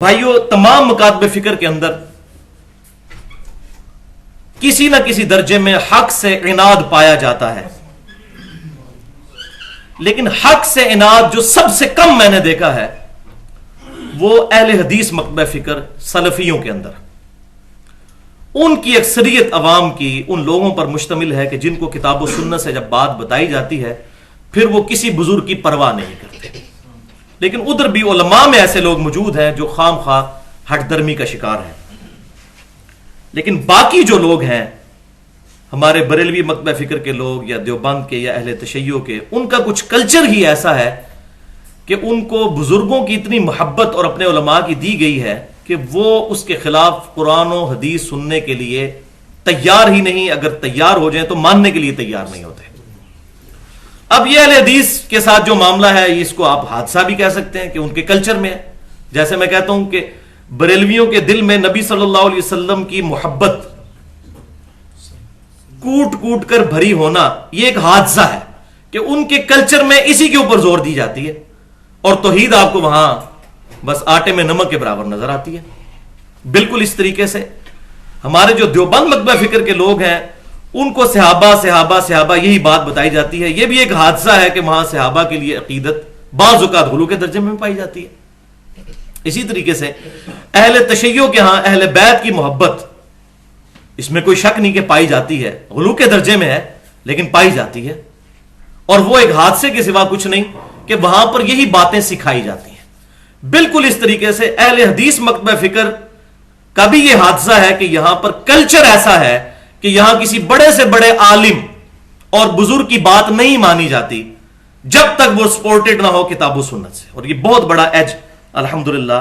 بھائیو، تمام مکاتب فکر کے اندر کسی نہ کسی درجے میں حق سے عناد پایا جاتا ہے، لیکن حق سے عناد جو سب سے کم میں نے دیکھا ہے وہ اہل حدیث مکتبہ فکر سلفیوں کے اندر، ان کی اکثریت عوام کی ان لوگوں پر مشتمل ہے کہ جن کو کتاب و سنت سے جب بات بتائی جاتی ہے پھر وہ کسی بزرگ کی پرواہ نہیں کرتے۔ لیکن ادھر بھی علماء میں ایسے لوگ موجود ہیں جو خام خواہ ہٹ درمی کا شکار ہیں، لیکن باقی جو لوگ ہیں ہمارے بریلوی مکتبہ فکر کے لوگ یا دیوبند کے یا اہل تشیع کے، ان کا کچھ کلچر ہی ایسا ہے کہ ان کو بزرگوں کی اتنی محبت اور اپنے علماء کی دی گئی ہے کہ وہ اس کے خلاف قرآن و حدیث سننے کے لیے تیار ہی نہیں، اگر تیار ہو جائیں تو ماننے کے لیے تیار نہیں ہوتے۔ اب یہ اہل حدیث کے ساتھ جو معاملہ ہے اس کو آپ حادثہ بھی کہہ سکتے ہیں کہ ان کے کلچر میں ہے۔ جیسے میں کہتا ہوں کہ بریلویوں کے دل میں نبی صلی اللہ علیہ وسلم کی محبت کوٹ کوٹ کر بھری ہونا یہ ایک حادثہ ہے کہ ان کے کلچر میں اسی کے اوپر زور دی جاتی ہے، اور توحید آپ کو وہاں بس آٹے میں نمک کے برابر نظر آتی ہے۔ بالکل اس طریقے سے ہمارے جو دیوبند مکتبہ فکر کے لوگ ہیں ان کو صحابہ صحابہ صحابہ یہی بات بتائی جاتی ہے۔ یہ بھی ایک حادثہ ہے کہ وہاں صحابہ کے لیے عقیدت بعض اوقات غلو کے درجے میں پائی جاتی ہے۔ اسی طریقے سے اہل تشیع کے ہاں اہل بیت کی محبت، اس میں کوئی شک نہیں کہ پائی جاتی ہے، غلو کے درجے میں ہے لیکن پائی جاتی ہے، اور وہ ایک حادثے کے سوا کچھ نہیں کہ وہاں پر یہی باتیں سکھائی جاتی ہیں۔ بالکل اس طریقے سے اہل حدیث مکتبہ فکر کا بھی یہ حادثہ ہے کہ یہاں پر کلچر ایسا ہے کہ یہاں کسی بڑے سے بڑے عالم اور بزرگ کی بات نہیں مانی جاتی جب تک وہ سپورٹڈ نہ ہو کتاب و سنت سے۔ اور یہ بہت بڑا ایج الحمدللہ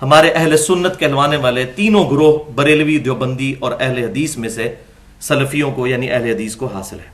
ہمارے اہل سنت کہلوانے والے تینوں گروہ بریلوی، دیوبندی اور اہل حدیث میں سے سلفیوں کو یعنی اہل حدیث کو حاصل ہے۔